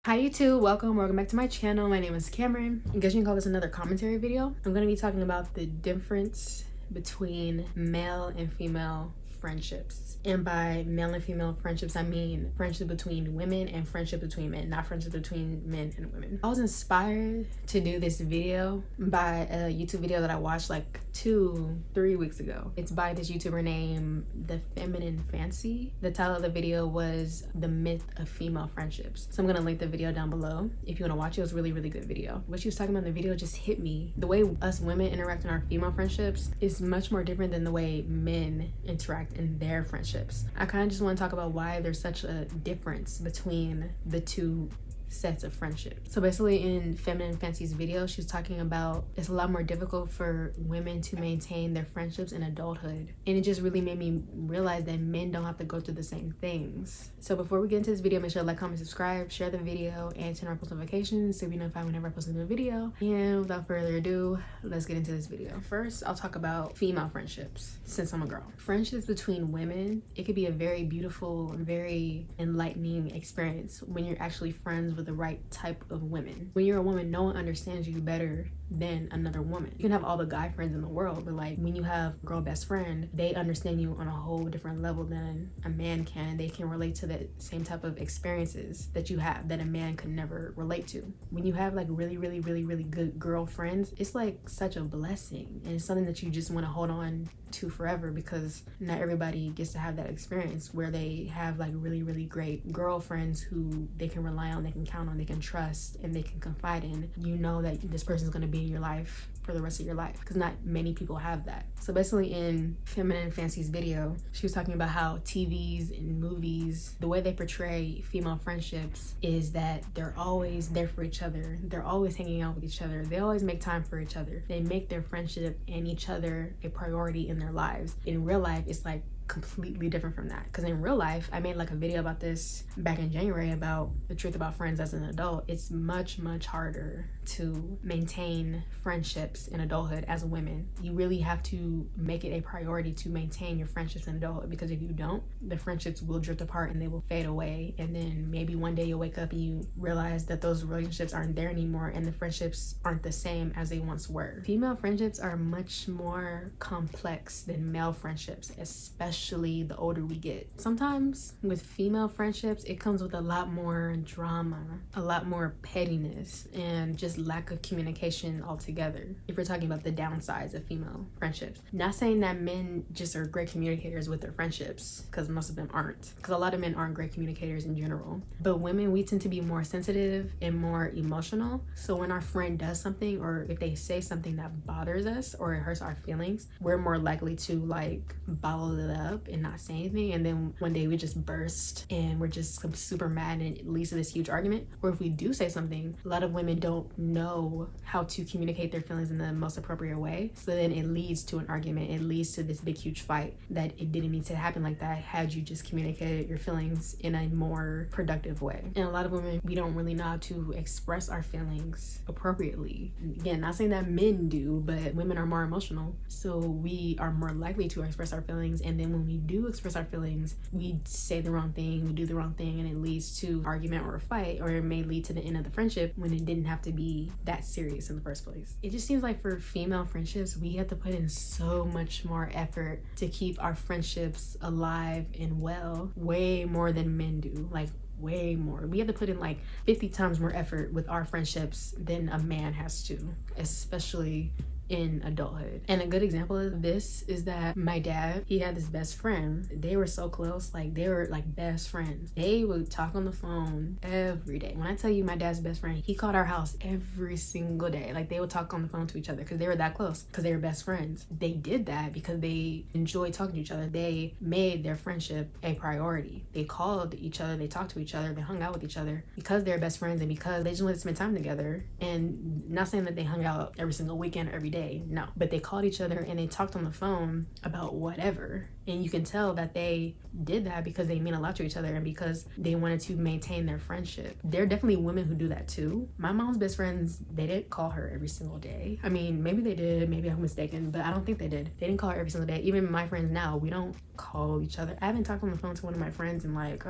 Hi YouTube, welcome back to my channel. My name is Cameron. I guess you can call this another commentary video. I'm going to be talking about the difference between male and female friendships. And by male and female friendships, I mean friendship between women and friendship between men, not friendship between men and women. I was inspired to do this video by a YouTube video that I watched like 2-3 weeks ago. It's by this YouTuber named The Feminine Fancy. The title of the video was The Myth of Female Friendships. So I'm gonna link the video down below if you wanna watch it. It was a really good video. What she was talking about in the video just hit me. The way us women interact in our female friendships is much more different than the way men interact in their friendships. I kind of just want to talk about why there's such a difference between the two sets of friendship. So basically in Feminine Fancy's video, she was talking about it's a lot more difficult for women to maintain their friendships in adulthood. And it just really made me realize that men don't have to go through the same things. So before we get into this video, make sure to like, comment, subscribe, share the video, and turn on post notifications so you'll be notified whenever I post a new video. And without further ado, let's get into this video. First, I'll talk about female friendships since I'm a girl. Friendships between women, it could be a very beautiful, very enlightening experience when you're actually friends with the right type of women. When you're a woman, no one understands you better than another woman. You can have all the guy friends in the world, but like when you have a girl best friend, they understand you on a whole different level than a man can. They can relate to the same type of experiences that you have that a man could never relate to. When you have like really good girlfriends, it's like such a blessing, and it's something that you just want to hold on to forever, because not everybody gets to have that experience where they have like really great girlfriends who they can rely on, they can count on, they can trust, and they can confide in. You know that this person's going to be in your life for the rest of your life, because not many people have that. So basically in Feminine Fancy's video, she was talking about how TVs and movies, the way they portray female friendships is that they're always there for each other. They're always hanging out with each other. They always make time for each other. They make their friendship and each other a priority in their lives. In real life, it's like completely different from that, because in real life, I made like a video about this back in January about the truth about friends as an adult. It's much harder to maintain friendships in adulthood as women. You really have to make it a priority to maintain your friendships in adulthood, because if you don't, the friendships will drift apart and they will fade away, and then maybe one day you'll wake up and you realize that those relationships aren't there anymore and the friendships aren't the same as they once were. Female friendships are much more complex than male friendships, especially the older we get. Sometimes with female friendships, it comes with a lot more drama, a lot more pettiness, and just lack of communication altogether. If we're talking about the downsides of female friendships, not saying that men just are great communicators with their friendships, because most of them aren't, because a lot of men aren't great communicators in general. But women, we tend to be more sensitive and more emotional. So when our friend does something, or if they say something that bothers us or it hurts our feelings, we're more likely to like bottle it up and not say anything, and then one day we just burst and we're just super mad and it leads to this huge argument. Or if we do say something, a lot of women don't know how to communicate their feelings in the most appropriate way, so then it leads to an argument. It leads to this big huge fight that it didn't need to happen like that had you just communicated your feelings in a more productive way. And a lot of women, we don't really know how to express our feelings appropriately. Again, not saying that men do, but women are more emotional, so we are more likely to express our feelings, and then when we do express our feelings, we say the wrong thing, we do the wrong thing, and it leads to argument or a fight, or it may lead to the end of the friendship when it didn't have to be that serious in the first place. It just seems like for female friendships, we have to put in so much more effort to keep our friendships alive and well, way more than men do. Like way more. We have to put in like 50 times more effort with our friendships than a man has to, especially in adulthood. And a good example of this is that my dad, he had this best friend. They were so close, like they were like best friends. They would talk on the phone every day. When I tell you my dad's best friend, he called our house every single day. Like they would talk on the phone to each other because they were that close, because they were best friends. They did that because they enjoyed talking to each other. They made their friendship a priority. They called each other, they talked to each other, they hung out with each other because they're best friends and because they just wanted to spend time together. And not saying that they hung out every single weekend or every day, no, but they called each other and they talked on the phone about whatever. And you can tell that they did that because they mean a lot to each other and because they wanted to maintain their friendship. There are definitely women who do that too. My mom's best friends, they didn't call her every single day. I mean, maybe they did, maybe I'm mistaken, but I don't think they did. They didn't call her every single day. Even my friends now, we don't call each other. I haven't talked on the phone to one of my friends in like,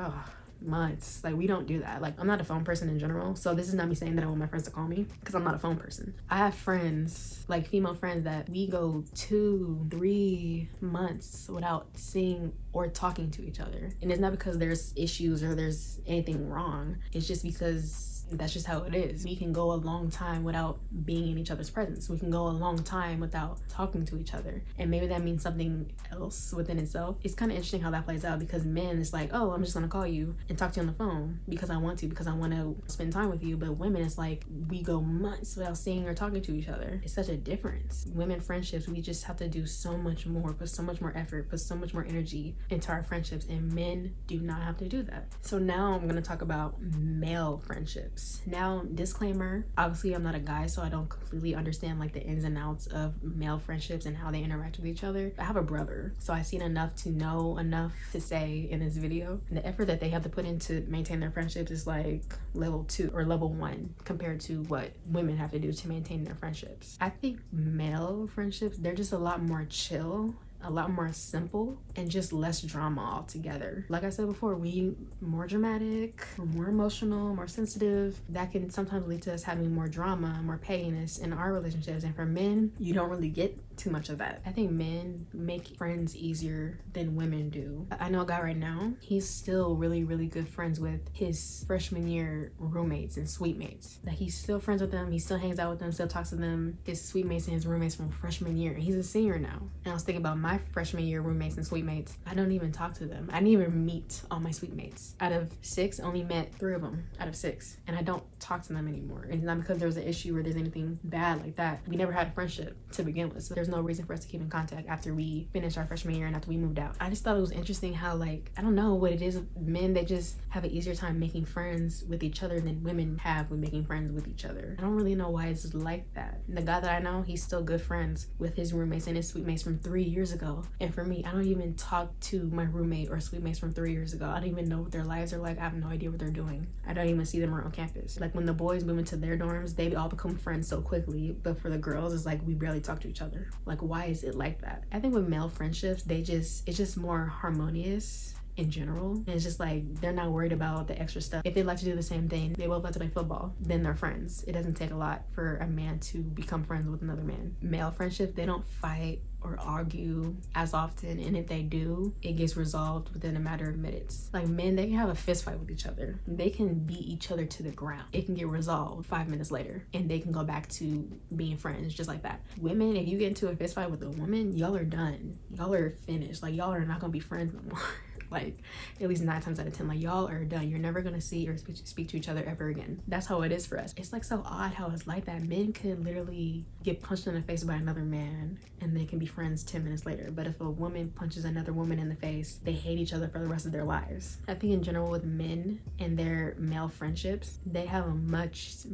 months. Like, we don't do that. Like, I'm not a phone person in general, so this is not me saying that I want my friends to call me, because I'm not a phone person. I have friends, like female friends, that we go 2-3 months without seeing or talking to each other, and it's not because there's issues or there's anything wrong. It's just because that's just how it is. We can go a long time without being in each other's presence. We can go a long time without talking to each other, and maybe that means something else within itself. It's kind of interesting how that plays out, because men, it's like, oh, I'm just gonna call you and talk to you on the phone because I want to spend time with you. But women, it's like we go months without seeing or talking to each other. It's such a difference. Women friendships, we just have to do so much more, put so much more effort, put so much more energy into our friendships, and men do not have to do that. So now I'm gonna talk about male friendships. Now, disclaimer, obviously I'm not a guy, so I don't completely understand like the ins and outs of male friendships and how they interact with each other. I have a brother, so I've seen enough to know enough to say in this video. And the effort that they have to put into maintain their friendships is like level 2 or level 1 compared to what women have to do to maintain their friendships. I think male friendships, they're just a lot more chill, a lot more simple, and just less drama altogether. Like I said before, we more dramatic, we're more emotional, more sensitive. That can sometimes lead to us having more drama, more pettiness in our relationships. And for men, you don't really get too much of that. I think men make friends easier than women do. I know a guy right now, he's still really, really good friends with his freshman year roommates and suite mates. Like, he's still friends with them, he still hangs out with them, still talks to them, his suite mates and his roommates from freshman year. He's a senior now. And I was thinking about my freshman year roommates and suite mates. I don't even talk to them. I didn't even meet all my suite mates. Out of 6, I only met 3 of them out of 6. And I don't talk to them anymore. And it's not because there was an issue or there's anything bad like that. We never had a friendship to begin with. So there's no reason for us to keep in contact after we finished our freshman year and after we moved out. I just thought it was interesting how, like, I don't know what it is. Men, they just have an easier time making friends with each other than women have with making friends with each other. I don't really know why it's like that. The guy that I know, he's still good friends with his roommates and his suite mates from 3 years ago. And for me, I don't even talk to my roommate or suite mates from 3 years ago. I don't even know what their lives are like. I have no idea what they're doing. I don't even see them around campus. Like, when the boys move into their dorms, they all become friends so quickly. But for the girls, it's like we barely talk to each other. Like, why is it like that? I think with male friendships, it's just more harmonious in general. And it's just like they're not worried about the extra stuff. If they like to do the same thing, they both like to play football, then they're friends. It doesn't take a lot for a man to become friends with another man. Male friendships, they don't fight or argue as often, and if they do, it gets resolved within a matter of minutes. Like, men, they can have a fist fight with each other. They can beat each other to the ground. It can get resolved 5 minutes later, and they can go back to being friends just like that. Women, if you get into a fist fight with a woman, y'all are done. Y'all are finished. Like, y'all are not gonna be friends no more. Like, at least 9 times out of 10, like, y'all are done. You're never gonna see or speak to each other ever again. That's how it is for us. It's like so odd how it's like that. Men could literally get punched in the face by another man and they can be friends 10 minutes later. But if a woman punches another woman in the face, they hate each other for the rest of their lives. I think in general with men and their male friendships, they have a much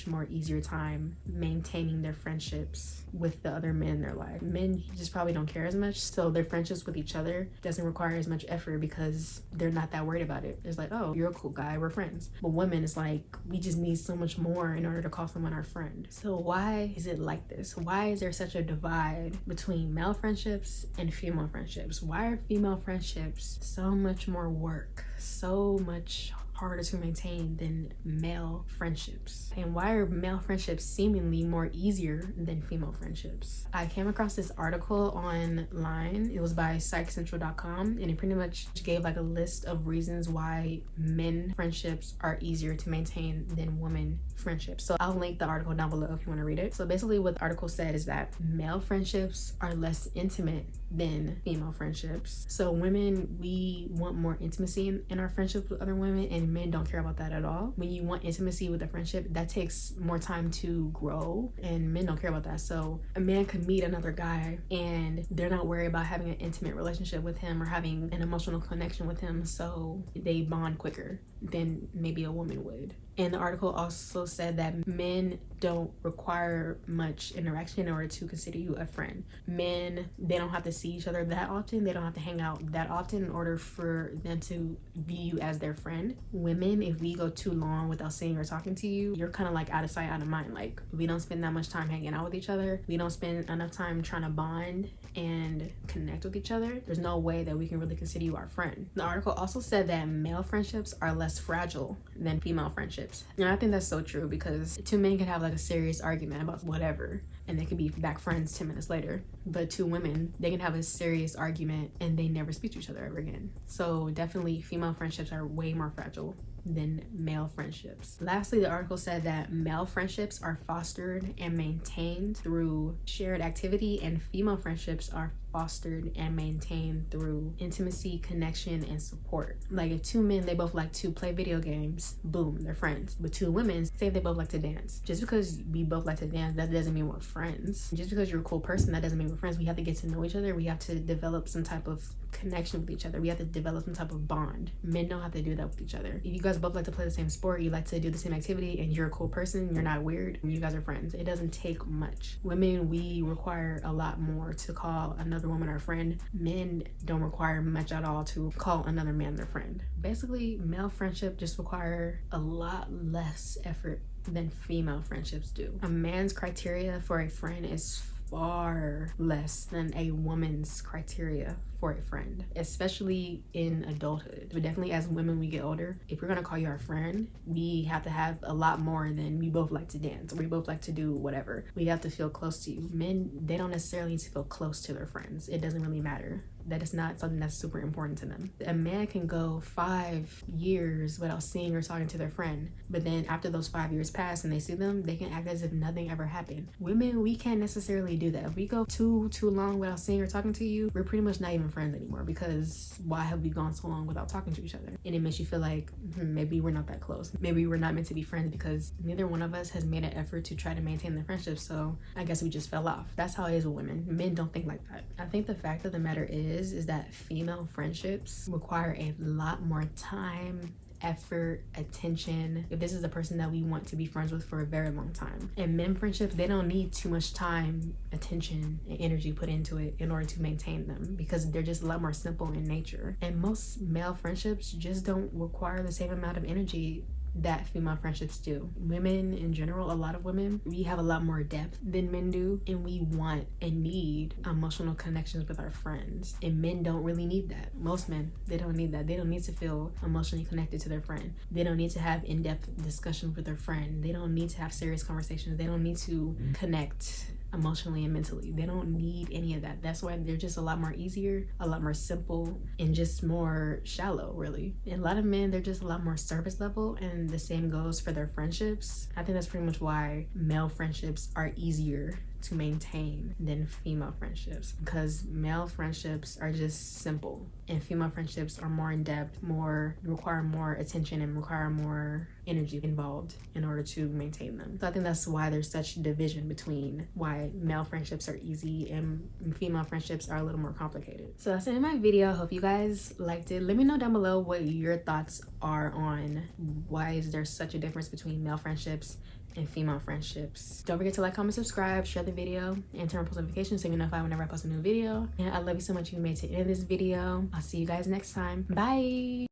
more easier time maintaining their friendships with the other men in their life. Men just probably don't care as much, so their friendships with each other doesn't require as much effort because they're not that worried about it. It's like, oh, you're a cool guy, we're friends. But women, it's like we just need so much more in order to call someone our friend. So why is it like this? Why is there such a divide between male friendships and female friendships? Why are female friendships so much more work, so much harder to maintain than male friendships? And why are male friendships seemingly more easier than female friendships? I came across this article online. It was by psychcentral.com, and it pretty much gave like a list of reasons why men friendships are easier to maintain than women friendships. So I'll link the article down below if you want to read it. So basically what the article said is that male friendships are less intimate than female friendships. So women, we want more intimacy in our friendships with other women, and men don't care about that at all. When you want intimacy with a friendship, that takes more time to grow, and men don't care about that. So a man could meet another guy and they're not worried about having an intimate relationship with him or having an emotional connection with him, so they bond quicker than maybe a woman would. And the article also said that men don't require much interaction in order to consider you a friend. Men, they don't have to see each other that often. They don't have to hang out that often in order for them to view you as their friend. Women, if we go too long without seeing or talking to you, you're kind of like out of sight, out of mind. Like, we don't spend that much time hanging out with each other. We don't spend enough time trying to bond and connect with each other. There's no way that we can really consider you our friend. The article also said that male friendships are less fragile than female friendships. And I think that's so true, because two men can have like a serious argument about whatever and they could be back friends 10 minutes later. But two women, they can have a serious argument and they never speak to each other ever again. So definitely female friendships are way more fragile than male friendships. Lastly, the article said that male friendships are fostered and maintained through shared activity, and female friendships are fostered and maintained through intimacy, connection, and support. Like, if two men, they both like to play video games, boom, they're friends. But two women, say if they both like to dance. Just because we both like to dance, that doesn't mean we're friends. Just because you're a cool person, that doesn't mean we're friends. We have to get to know each other. We have to develop some type of connection with each other. We have to develop some type of bond. Men don't have to do that with each other. If you guys both like to play the same sport, you like to do the same activity, and you're a cool person, you're not weird, you guys are friends. It doesn't take much. Women, we require a lot more to call another woman our friend. Men don't require much at all to call another man their friend. Basically, male friendship just require a lot less effort than female friendships do. A man's criteria for a friend is far less than a woman's criteria for a friend, especially in adulthood. But definitely as women, we get older, if we're gonna call you our friend, we have to have a lot more than we both like to dance, or we both like to do whatever. We have to feel close to you. Men, they don't necessarily need to feel close to their friends. It doesn't really matter. That is not something that's super important to them. A man can go 5 years without seeing or talking to their friend, but then after those 5 years pass and they see them, they can act as if nothing ever happened. Women, we can't necessarily do that. If we go too long without seeing or talking to you, we're pretty much not even friends anymore, because why have we gone so long without talking to each other? And it makes you feel like maybe we're not that close. Maybe we're not meant to be friends, because neither one of us has made an effort to try to maintain the friendship, so I guess we just fell off. That's how it is with women. Men don't think like that. I think the fact of the matter is that female friendships require a lot more time, effort, attention, if this is the person that we want to be friends with for a very long time. And men friendships, they don't need too much time, attention, and energy put into it in order to maintain them, because they're just a lot more simple in nature. And most male friendships just don't require the same amount of energy that female friendships do. Women in general, a lot of women, we have a lot more depth than men do, and we want and need emotional connections with our friends, and men don't really need that. Most men, they don't need that. They don't need to feel emotionally connected to their friend. They don't need to have in-depth discussions with their friend. They don't need to have serious conversations. They don't need to connect emotionally and mentally. They don't need any of that. That's why they're just a lot more easier, a lot more simple, and just more shallow, really. And a lot of men, they're just a lot more surface level, and the same goes for their friendships. I think that's pretty much why male friendships are easier to maintain than female friendships, because male friendships are just simple and female friendships are more in depth, require more attention and require more energy involved in order to maintain them. So I think that's why there's such division between why male friendships are easy and female friendships are a little more complicated. So that's it in my video. I hope you guys liked it. Let me know down below what your thoughts are on why is there such a difference between male friendships and female friendships. Don't forget to like, comment, subscribe, share the video, and turn on post notifications so you know whenever I post a new video. And I love you so much if you made it to the end of this video. I'll see you guys next time. Bye.